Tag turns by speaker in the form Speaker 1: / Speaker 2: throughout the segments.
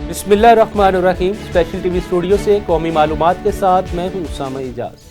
Speaker 1: बिस्मिल्लाहिर्रहमानिर्रहीम। Special TV studio से कौमी मालूमात के साथ मैं हूं उसामा इजाज।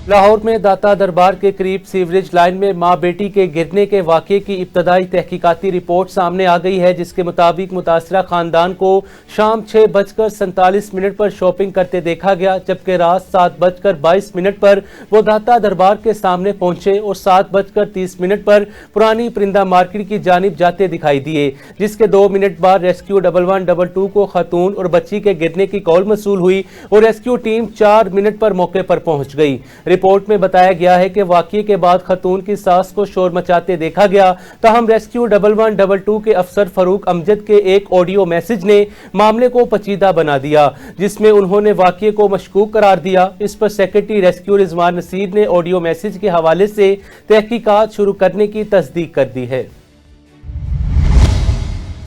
Speaker 1: लाहौर में दाता दरबार के करीब सीवरेज लाइन में मां बेटी के गिरने के वाक़े की इब्तदाई तहकीकाती रिपोर्ट सामने आ गई है, जिसके मुताबिक मुतासरा खानदान को शाम 6:47 पर शॉपिंग करते देखा गया, जबकि रात 7:22 पर वो दाता दरबार के सामने पहुंचे और 7:30 पर पुरानी परिंदा मार्केट की जानिब जाते दिखाई दिए, जिसके 2 मिनट बाद रेस्क्यू 1112 को खातून और बच्ची के गिरने की कॉल मसूल हुई और रेस्क्यू टीम 4 मिनट पर मौके पर पहुंच गई। रिपोर्ट में बताया गया है कि वाक़ये के बाद खतून की सास को शोर मचाते देखा गया, ताहम रेस्क्यू 1112 के अफसर फरूक अमजद के एक ऑडियो मैसेज ने मामले को पचीदा बना दिया, जिसमें उन्होंने वाक़ये को मशकूक करार दिया। इस पर सेक्रेटरी रेस्क्यू रिजवान नसीर ने ऑडियो मैसेज के हवाले से तहकीकात शुरू करने की तस्दीक कर दी है।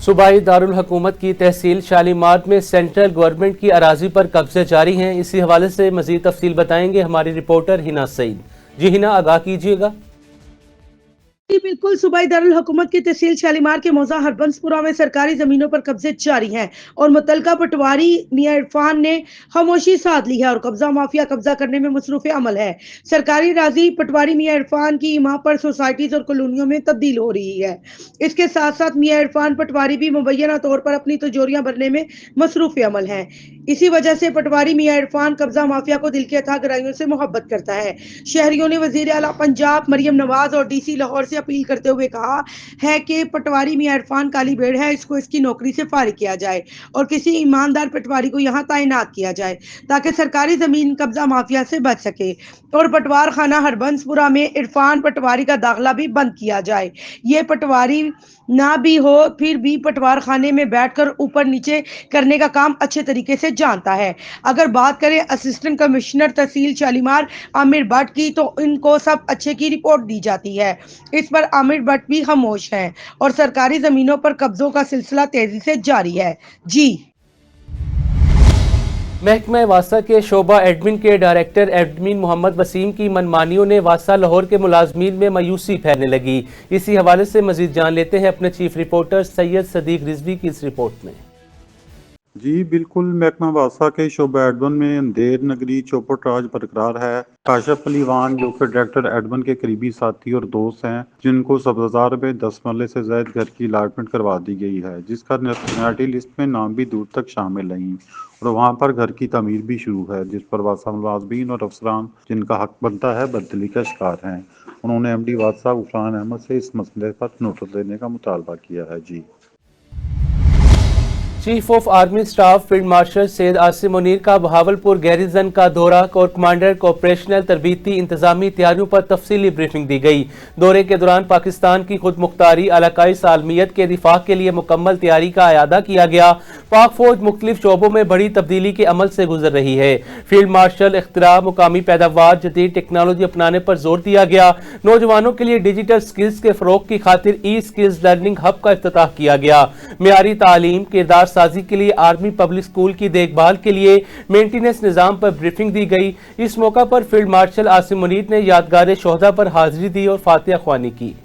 Speaker 1: सूबाई दारुल हुकूमत की तहसील शालीमार में सेंट्रल गवर्नमेंट की अराजी पर कब्जे जारी हैं। इसी हवाले से मजीद तफसील बताएंगे हमारी रिपोर्टर हिना सईद। जी हिना, आगाह कीजिएगा।
Speaker 2: बिल्कुल, सूबाई दारुल हुकूमत की तहसील शालीमार के मौजा हरबंसपुरा में सरकारी जमीनों पर कब्जे जारी हैं और मुतलका पटवारी मियां इरफान ने खामोशी साध ली है और कब्जा माफिया कब्जा करने में मसरूफ अमल है। सरकारी राजी पटवारी मियां इरफान की इमाम पर सोसाइटीज और कॉलोनियों में तब्दील हो रही है। इसके साथ साथ मियां इरफान पटवारी भी मुबैना तौर पर अपनी तिजोरियां भरने में मसरूफ अमल है। इसी वजह से पटवारी मियां इरफान कब्जा माफिया को दिल के अथाह गहराइयों से मोहब्बत करता है। शहरियों ने वजीर आला पंजाब मरियम नवाज और DC लाहौर से अपील करते हुए कहा है कि पटवारी मियां इरफान काली भेड़ है, इसको इसकी नौकरी से फारिग किया जाए और किसी ईमानदार पटवारी को यहाँ तैनात किया जाए ताकि सरकारी जमीन कब्जा माफिया से बच सके और पटवार खाना हरबंसपुरा में इरफान पटवारी का दाखिला भी बंद किया जाए। ये पटवारी ना भी हो फिर भी पटवार खाने में बैठकर ऊपर नीचे करने का काम अच्छे तरीके से जानता है। अगर बात करें असिस्टेंट कमिश्नर तहसील शालीमार आमिर भट्ट की, तो इनको सब अच्छे की रिपोर्ट दी जाती है। इस पर आमिर भट्ट भी खामोश हैं और सरकारी जमीनों पर कब्जों का सिलसिला तेजी से जारी है। जी,
Speaker 1: महकमा वासा के शोबा एडमिन के डायरेक्टर एडमिन मोहम्मद वसीम की मनमानियों ने वासा लाहौर के मुलाजमीन में मायूसी फैलने लगी। इसी हवाले से मजीद जान लेते हैं अपने चीफ रिपोर्टर सैयद सदीक रिजवी की इस रिपोर्ट में।
Speaker 3: जी बिल्कुल, महकमा वासा के शोबा एडमिन में अंधेर नगरी चौपट राज बरकरार है। काशिफ अली वान जो कि डायरेक्टर एडमिन के करीबी साथी और दोस्त हैं, जिनको सब्ज़ार में 10 मरले से ज़ायद घर की अलाटमेंट करवा दी गई है, जिसका नायरटी लिस्ट में नाम भी दूर तक शामिल नहीं और वहाँ पर घर की तमीर भी शुरू है, जिस पर वासा मुलाजमीन और अफसरान जिनका हक बनता है बदली का शिकार हैं। उन्होंने MD वासा गुफरान अहमद से इस मसले पर नोटिस देने का मुतालबा किया है। जी,
Speaker 1: chief of army staff field marshal Syed Asim Munir का बहावलपुर गैरिजन का दौरा और कमांडर को ऑपरेशनल तरबीती इंतजामी तैयारियों पर तफसीली ब्रीफिंग दी गई। दौरे के दौरान पाकिस्तान की खुद मुख्तारी इलाकाई सालमियत के दिफा के लिए मुकम्मल तैयारी का अयादा किया गया। पाक फौज मुख्तलिफ शोबों में बड़ी तब्दीली के अमल से गुजर रही है। फील्ड मार्शल इख्तिरा, मुकामी पैदावार, जदीद टेक्नोलॉजी अपनाने पर जोर दिया गया। नौजवानों के लिए डिजिटल स्किल्स के फरोग की खातिर स्किल्स लर्निंग हब का इफ्तिताह किया गया। मियारी तालीम, किरदार साजी के लिए आर्मी पब्लिक स्कूल की देखभाल के लिए मेंटेनेंस निजाम पर ब्रीफिंग दी गई। इस मौका पर फील्ड मार्शल आसिम मुनीर ने यादगार शोहदा पर हाजिरी दी और फातिहा ख्वानी की।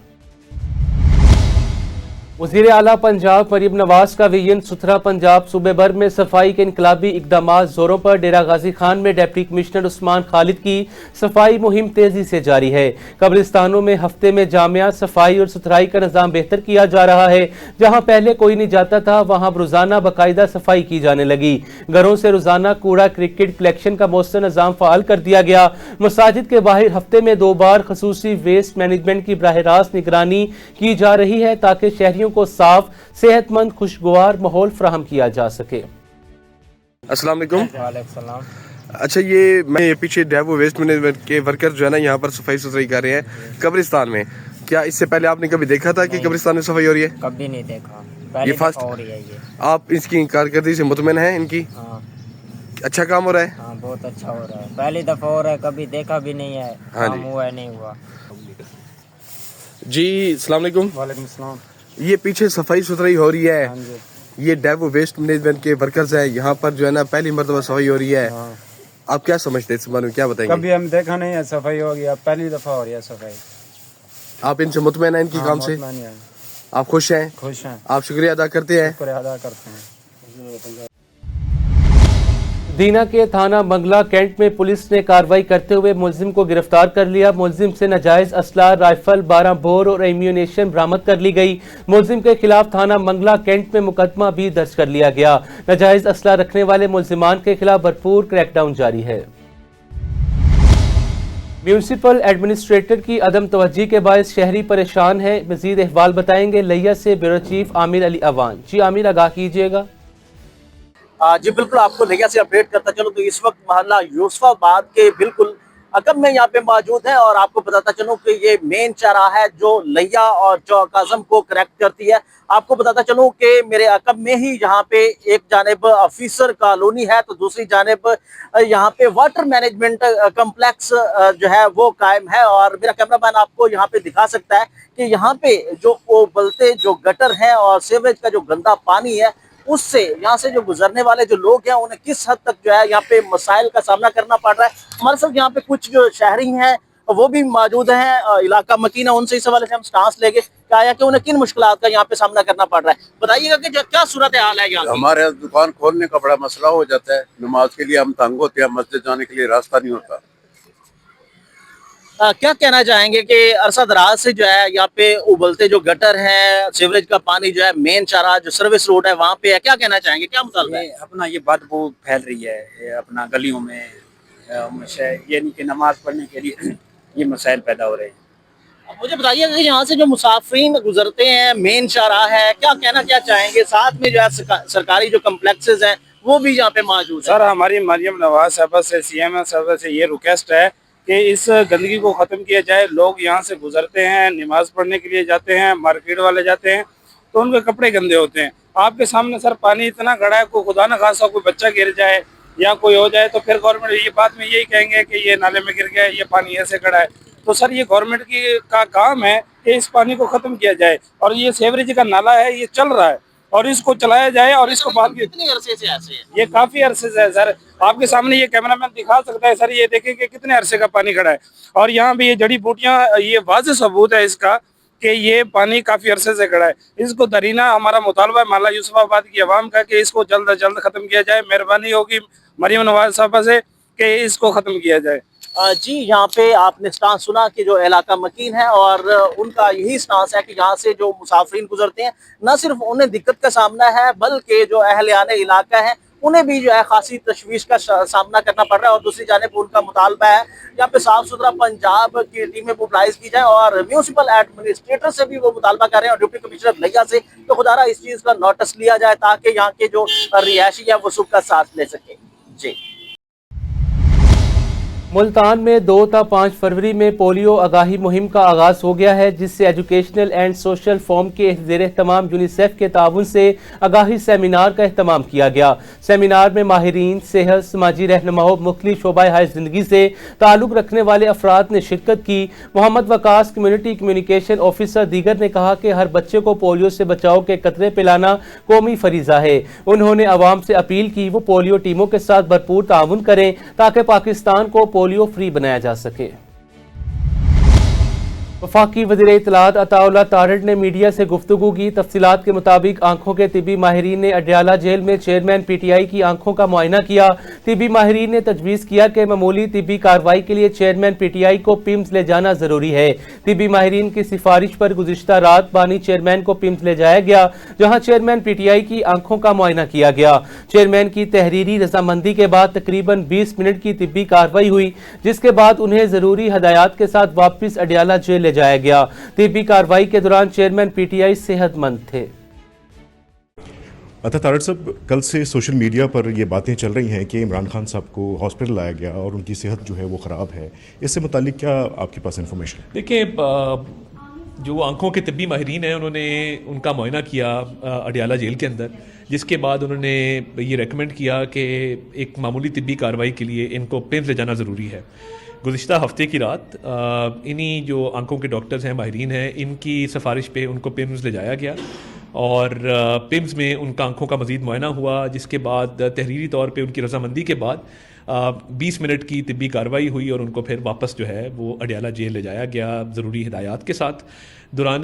Speaker 1: वज़ीर आला पंजाब मरियम नवाज का विजन सुथरा पंजाब, सूबे भर में सफाई के इनकलाबी इकदामात जोरों पर। डेरा गाजी खान में डिप्टी कमिश्नर उस्मान खालिद की सफाई मुहिम तेजी से जारी है। कब्रिस्तानों में हफ्ते में जामिया सफाई और सुथराई का निज़ाम बेहतर किया जा रहा है। जहां पहले कोई नहीं जाता था, वहां रोजाना बाकायदा सफाई की जाने लगी। घरों से रोजाना कूड़ा क्रिकेट कलेक्शन का मौसम निज़ाम फाल कर दिया गया। मसाजिद के बाहर हफ्ते में 2 बार खसूसी वेस्ट मैनेजमेंट की बराह रास्त निगरानी की जा रही है, ताकि शहरियों को साफ, सेहतमंद, खुशगवार माहौल फराहम किया जा सके।
Speaker 4: अस्सलाम वालेकुम। अच्छा, ये पीछे डेवो वेस्ट मैनेजमेंट के वर्कर जो है ना, यहाँ पर सफाई सुथराई कर रहे हैं कब्रिस्तान में। क्या इससे पहले आपने कभी देखा था कि कब्रिस्तान में सफाई हो रही है?
Speaker 5: कभी नहीं देखा, पहली
Speaker 4: फर्स्ट
Speaker 5: हो रही है ये।
Speaker 4: आप इसकी कारकर्दगी से मुतमईन हैं इनकी?
Speaker 5: हाँ,
Speaker 4: अच्छा काम हो रहा है?
Speaker 5: हाँ, बहुत अच्छा हो रहा है। पहली दफा हो रहा है, कभी देखा भी नहीं है।
Speaker 4: हाँ
Speaker 5: काम
Speaker 4: जी।
Speaker 5: हुआ है नहीं हुआ।
Speaker 4: जी अस्सलाम वालेकुम।
Speaker 5: वालेकुम सलाम।
Speaker 4: ये पीछे सफाई सुथराई हो रही है,
Speaker 5: हाँ जी।
Speaker 4: ये डेवो वेस्ट मैनेजमेंट के वर्कर्स हैं, यहाँ पर जो है ना पहली मरतबा सफाई हो रही है।
Speaker 5: हाँ।
Speaker 4: आप क्या समझते हैं इस बारे में, क्या बताएंगे?
Speaker 6: कभी हम देखा नहीं है सफाई हो गया, पहली दफा हो रही है सफाई।
Speaker 4: आप इनसे मुतमईन हैं इनकी काम से? آپ خوش ہیں؟
Speaker 5: खुश हैं,
Speaker 4: آپ شکریہ ادا کرتے ہیں؟
Speaker 5: शुक्रिया अदा करते हैं।
Speaker 1: دینا کے تھانہ منگلا کینٹ میں پولیس نے کارروائی کرتے ہوئے ملزم کو گرفتار کر لیا۔ ملزم سے ناجائز اسلحہ، رائفل، 12 بور اور ایمیونیشن برآمد کر لی گئی۔ ملزم کے خلاف تھانہ منگلا کینٹ میں مقدمہ بھی درج کر لیا گیا۔ ناجائز اسلحہ رکھنے والے ملزمان کے خلاف بھرپور کریک ڈاؤن جاری ہے۔ میونسپل ایڈمنسٹریٹر کی عدم توجہی کے باعث شہری پریشان ہیں۔ مزید احوال بتائیں گے لیا سے بیورو چیف عامر علی اوان۔ جی عامر، آگاہ کیجیے گا۔
Speaker 6: جی بالکل، آپ کو لیا سے اپڈیٹ کرتا چلوں تو اس وقت محلہ یوسف آباد کے بالکل عقب میں یہاں پہ موجود ہے، اور آپ کو بتاتا چلوں کہ یہ مین چوراہا ہے جو لیا اور چوک اعظم کو کنیکٹ کرتی ہے۔ آپ کو بتاتا چلوں کہ میرے عقب میں ہی یہاں پہ ایک جانب آفیسر کالونی ہے تو دوسری جانب یہاں پہ واٹر مینجمنٹ کمپلیکس جو ہے وہ قائم ہے، اور میرا کیمرہ مین آپ کو یہاں پہ دکھا سکتا ہے کہ یہاں پہ جو ابلتے جو گٹر ہیں اور سیوریج کا جو گندا پانی ہے، اس سے یہاں سے جو گزرنے والے جو لوگ ہیں انہیں کس حد تک جو ہے یہاں پہ مسائل کا سامنا کرنا پڑ رہا ہے۔ ہمارے ساتھ یہاں پہ کچھ جو شہری ہیں وہ بھی موجود ہیں، علاقہ مکینہ، ان سے اس حوالے سے ہم سٹانس لے گے کہ آیا کہ انہیں کن مشکلات کا یہاں پہ سامنا کرنا پڑ رہا ہے۔ بتائیے گا کہ کیا صورتحال ہے یہاں کی؟
Speaker 7: ہمارے یہاں دکان کھولنے کا بڑا مسئلہ ہو جاتا ہے، نماز کے لیے ہم تنگ ہوتے ہیں، مسجد جانے کے لیے راستہ نہیں ہوتا۔
Speaker 6: کیا کہنا چاہیں گے کہ عرصہ دراز سے جو ہے یہاں پہ ابلتے جو گٹر ہیں، سیوریج کا پانی جو ہے مین چوراہا جو سروس روڈ ہے وہاں پہ ہے، کیا کہنا چاہیں گے، کیا مطالبہ ہے؟
Speaker 8: اپنا یہ بدبو پھیل رہی ہے یہ اپنا گلیوں میں، یہ نہیں کہ نماز پڑھنے کے لیے یہ مسائل پیدا ہو رہے ہیں۔
Speaker 6: مجھے بتائیے کہ یہاں سے جو مسافرین گزرتے ہیں، مین چوراہا ہے، کیا کہنا کیا چاہیں گے؟ ساتھ میں جو ہے سرکاری جو کمپلیکسز ہیں وہ بھی یہاں پہ موجود ہیں۔
Speaker 8: سر ہماری مریم نواز صاحبہ سے، سی ایم صاحبہ سے یہ ریکویسٹ ہے کہ اس گندگی کو ختم کیا جائے۔ لوگ یہاں سے گزرتے ہیں، نماز پڑھنے کے لیے جاتے ہیں، مارکیٹ والے جاتے ہیں تو ان کے کپڑے گندے ہوتے ہیں۔ آپ کے سامنے سر پانی اتنا گڑا ہے، کوئی خدا نہ خاصا کوئی بچہ گر جائے یا کوئی ہو جائے تو پھر گورنمنٹ یہ بات میں یہی کہیں گے کہ یہ نالے میں گر گیا، یہ پانی ایسے گڑا ہے۔ تو سر یہ گورنمنٹ کا کام ہے کہ اس پانی کو ختم کیا جائے، اور یہ سیوریج کا نالا ہے یہ چل رہا ہے اور اس کو چلایا جائے اور اس کو
Speaker 6: کتنے عرصے سے ایسے ہے؟
Speaker 8: یہ کافی عرصے سے ہے سر، آپ کے سامنے یہ کیمرہ مین دکھا سکتا ہے سر، یہ دیکھیں کہ کتنے عرصے کا پانی کھڑا ہے، اور یہاں بھی یہ جڑی بوٹیاں، یہ واضح ثبوت ہے اس کا کہ یہ پانی کافی عرصے سے کھڑا ہے۔ اس کو درینہ ہمارا مطالبہ ہے محلہ یوسف آباد کی عوام کا کہ اس کو جلد از جلد ختم کیا جائے۔ مہربانی ہوگی مریم نواز صاحبہ سے کہ اس کو ختم کیا جائے۔
Speaker 6: جی یہاں پہ آپ نے سٹانس سنا کہ جو علاقہ مکین ہے اور ان کا یہی سٹانس ہے کہ یہاں سے جو مسافرین گزرتے ہیں نہ صرف انہیں دقت کا سامنا ہے بلکہ جو اہلیان علاقہ ہیں انہیں بھی جو ہے خاصی تشویش کا سامنا کرنا پڑ رہا ہے، اور دوسری جانب ان کا مطالبہ ہے یہاں پہ صاف ستھرا پنجاب کی ٹیمیں موبلائز کی جائیں، اور میونسپل ایڈمنسٹریٹر سے بھی وہ مطالبہ کر رہے ہیں اور ڈپٹی کمشنر لیا سے تو خدا رہا اس چیز کا نوٹس لیا جائے تاکہ یہاں کے جو رہائشی ہیں وہ سکھ کا ساتھ لے سکیں۔ جی
Speaker 1: ملتان میں 2 تا 5 فروری میں پولیو آگاہی مہم کا آغاز ہو گیا ہے، جس سے ایجوکیشنل اینڈ سوشل فورم کے زیر اہتمام یونیسیف کے تعاون سے آگاہی سیمینار کا اہتمام کیا گیا۔ سیمینار میں ماہرین صحت، سماجی رہنماؤں، مختلف شعبۂ حیات زندگی سے تعلق رکھنے والے افراد نے شرکت کی۔ محمد وقاص کمیونٹی کمیونیکیشن آفیسر دیگر نے کہا کہ ہر بچے کو پولیو سے بچاؤ کے قطرے پلانا قومی فریضہ ہے۔ انہوں نے عوام سے اپیل کی وہ پولیو ٹیموں کے ساتھ بھرپور تعاون کریں تاکہ پاکستان کو پولیو فری بنایا جا سکے۔ وفاقی وزیر اطلاعات عطا اللہ تارڑ نے میڈیا سے گفتگو کی۔ تفصیلات کے مطابق آنکھوں کے طبی ماہرین نے اڈیالہ جیل میں چیئرمین پی ٹی آئی کی آنکھوں کا معائنہ کیا۔ طبی ماہرین نے تجویز کیا کہ معمولی طبی کارروائی کے لیے چیئرمین پی ٹی آئی کو پیمز لے جانا ضروری ہے۔ طبی ماہرین کی سفارش پر گزشتہ رات بانی چیئرمین کو پیمز لے جایا گیا، جہاں چیئرمین پی ٹی آئی کی آنکھوں کا معائنہ کیا گیا۔ چیئرمین کی تحریری رضامندی کے بعد تقریباً 20 منٹ کی طبی کارروائی ہوئی، جس کے بعد انہیں ضروری ہدایات کے ساتھ واپس اڈیالہ جیل لے جایا گیا۔ طبی کارروائی کے دوران چیئرمین پی ٹی آئی صحت مند تھے۔
Speaker 9: عطا تارڑ صاحب، کل سے سوشل میڈیا پر یہ باتیں چل رہی ہیں کہ عمران خان صاحب کو ہاسپٹل لایا گیا اور ان کی صحت جو ہے وہ خراب ہے، اس سے متعلق کیا آپ کے پاس انفارمیشن؟
Speaker 10: دیکھیں، جو آنکھوں کے طبی ماہرین ہیں انہوں نے ان کا معائنہ کیا اڈیالہ جیل کے اندر، جس کے بعد انہوں نے یہ ریکمینڈ کیا کہ ایک معمولی طبی کارروائی کے لیے ان کو پیمز لے جانا ضروری ہے۔ گزشتہ ہفتے کی رات انہی جو آنکھوں کے ڈاکٹرز ہیں، ماہرین ہیں، ان کی سفارش پہ ان کو پیمز لے جایا گیا اور پیمز میں ان کا آنکھوں کا مزید معائنہ ہوا، جس کے بعد تحریری طور پہ ان کی رضامندی کے بعد 20 منٹ کی طبی کارروائی ہوئی اور ان کو پھر واپس جو ہے وہ اڈیالہ جیل لے جایا گیا ضروری ہدایات کے ساتھ۔ दौरान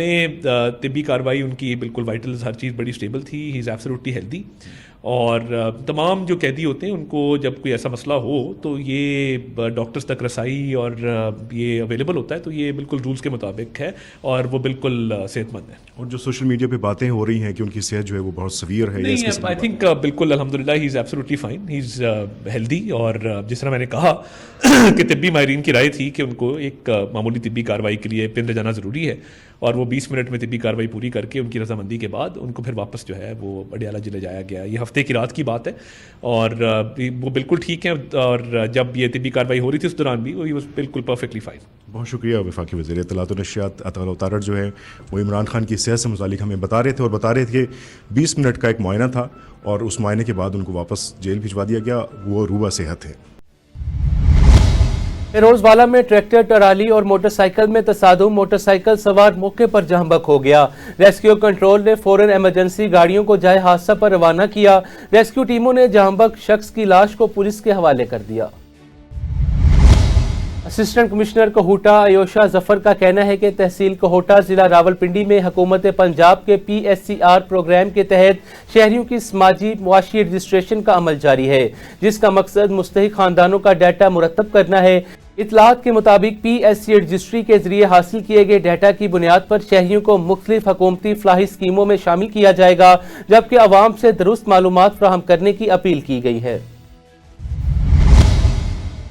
Speaker 10: तिब्बी कार्रवाई उनकी बिल्कुल वाइटल्स हर चीज़ बड़ी स्टेबल थी, ही इज़ एब्सोल्युटली हेल्दी। और तमाम जो कैदी होते हैं उनको जब कोई ऐसा मसला हो तो ये डॉक्टर्स तक रसाई और ये अवेलेबल होता है, तो ये बिल्कुल रूल्स के मुताबिक है और वो बिल्कुल सेहतमंद है।
Speaker 9: और जो सोशल मीडिया पे बातें हो रही हैं कि उनकी सेहत जो है वो बहुत सीवियर है,
Speaker 10: नहीं, आई थिंक बिल्कुल अल्हम्दुलिल्लाह he is absolutely fine, he is healthy. और जिस तरह मैंने कहा कि तिब्बी माहिरीन की राय थी कि उनको एक मामूली तिब्बी कार्रवाई के लिए पिंड जाना ज़रूरी है, और वो 20 मिनट में तिब्बी कार्रवाई पूरी करके उनकी रजामंदी के बाद उनको फिर वापस जो है वो अडियाला जिले जाया गया। ये हफ्ते की रात की बात है और वो बिल्कुल ठीक है। और जब ये तिब्बी कार्रवाई हो रही थी उस दौरान भी वो बिल्कुल परफेक्टली फाइन।
Speaker 9: बहुत शुक्रिया वफाकी वज़ीर इत्तलात व नशियात अताउल्लाह तारड़ जो है वो इमरान खान की सेहत से मुतालिक हमें बता रहे थे, और बता रहे थे कि 20 मिनट का एक मुआयना था और उस मुआयने के बाद उनको वापस जेल भिजवा दिया गया, वो रूबा सेहत है।
Speaker 1: फिरोजवाला में ट्रैक्टर, ट्राली और मोटरसाइकिल में तसादुम, मोटरसाइकिल सवार मौके पर जहंबक हो गया। रेस्क्यू कंट्रोल ने फौरन इमरजेंसी गाड़ियों को जाए हादसा पर रवाना किया। रेस्क्यू टीमों ने जहंबक शख्स की लाश को पुलिस के हवाले कर दिया। असिस्टेंट कमिश्नर कोहूटा आयोशा जफर का कहना है कि तहसील कोहूटा जिला रावलपिंडी में हुकूमत पंजाब के PSCR प्रोग्राम के तहत शहरियों की समाजी मुआशी रजिस्ट्रेशन का अमल जारी है, जिसका मकसद मुस्तहिक खानदानों का डाटा मुरतब करना है। इतलात के मुताबिक PSC रजिस्ट्री के जरिए हासिल किए गए डाटा की बुनियाद पर शहरियों को मुख्तलिफ हुकूमती फलाही स्कीमों में शामिल किया जाएगा, जबकि अवाम से दुरुस्त मालूमात फराहम करने की अपील की गई है।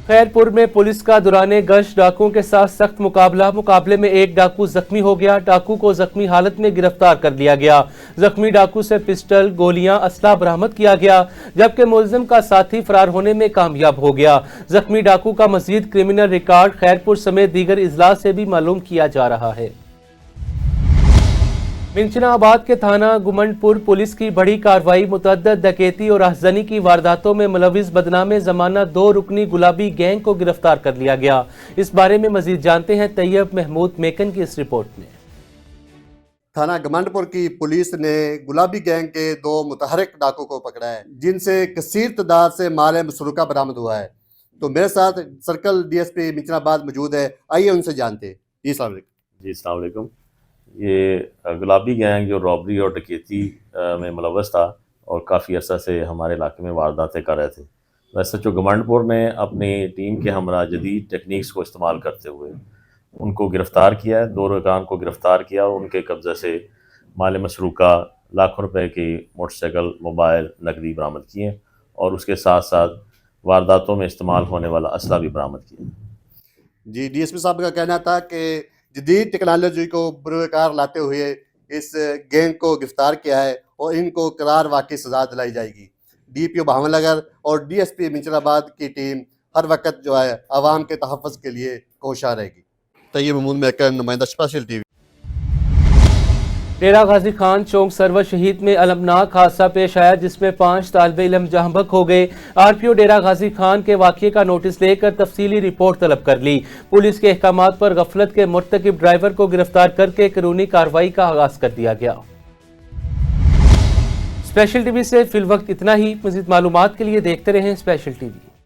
Speaker 1: खैरपुर में पुलिस का दौराने गश्त डाकुओं के साथ सख्त मुकाबले में एक डाकू जख्मी हो गया। डाकू को जख्मी हालत में गिरफ्तार कर लिया गया। जख्मी डाकू से पिस्टल, गोलियां, असला बरामद किया गया, जबकि मुलजिम का साथी फरार होने में कामयाब हो गया। जख्मी डाकू का मजीद क्रिमिनल रिकॉर्ड खैरपुर समेत दीगर इजला से भी मालूम किया जा रहा है। मिंचनाबाद के थाना गुमंडपुर पुलिस की बड़ी कार्रवाई, मुतअद्दिद डकैती और राहज़नी की वारदातों में मुलविस बदनाम ज़माना 2 रुकनी गुलाबी गैंग को गिरफ्तार कर लिया गया। इस बारे में मजीद जानते हैं तैयब महमूद मेकन की इस रिपोर्ट में।
Speaker 11: थाना गमंडपुर की पुलिस ने गुलाबी गैंग के 2 मुतहरिक डाकू को पकड़ा है, जिनसे कसीर तादाद से माल मसरूका बरामद हुआ है। तो मेरे साथ सर्कल DSP मिंचनाबाद मौजूद है, आइए उनसे जानते हैं। जी अस्सलाम वालेकुम।
Speaker 12: जी अस्सलाम वालेकुम। ये गुलाबी गैंग जो रॉबरी और डकैती में मुलव्वस था और काफ़ी अर्सा से हमारे इलाके में वारदातें कर रहे थे। SHO गमंडपुर ने अपनी टीम के हमरा जदीद टेक्निक्स को इस्तेमाल करते हुए उनको गिरफ़्तार किया है। 2 रुकान को गिरफ़्तार किया और उनके कब्ज़े से माल मसरूका लाखों रुपए की मोटरसाइकिल, मोबाइल, नकदी बरामद किए और उसके साथ साथ वारदातों में इस्तेमाल होने वाला असला भी बरामद किया।
Speaker 11: जी, DSP साहब का कहना था कि जदीद टेक्नोलॉजी को बुरकार लाते हुए इस गैंग को गिरफ्तार किया है और इनको करार वाकई सजा दिलाई जाएगी। DPO भावनगर और DSP मिंचनाबाद की टीम हर वक्त जो है आवाम के तहफ़्फ़ुज़ के लिए कोशिश रहेगी। तैयब महमूद मेकन, नुमाइंदा स्पेशल TV।
Speaker 1: डेरा गाजी खान चौक सरवर शहीद में अलमनाक हादसा पेश आया, जिसमें 5 तालिबे इल्म जहंबक हो गए। RPO डेरा गाजी खान के वाक़ये का नोटिस लेकर तफसीली रिपोर्ट तलब कर ली। पुलिस के अहकामात पर गफलत के मुर्तकिब ड्राइवर को गिरफ्तार करके कानूनी कार्रवाई का आगाज कर दिया गया। स्पेशल TV से फिल वक्त इतना ही। मज़ीद मालूमात के लिए देखते रहें स्पेशल TV।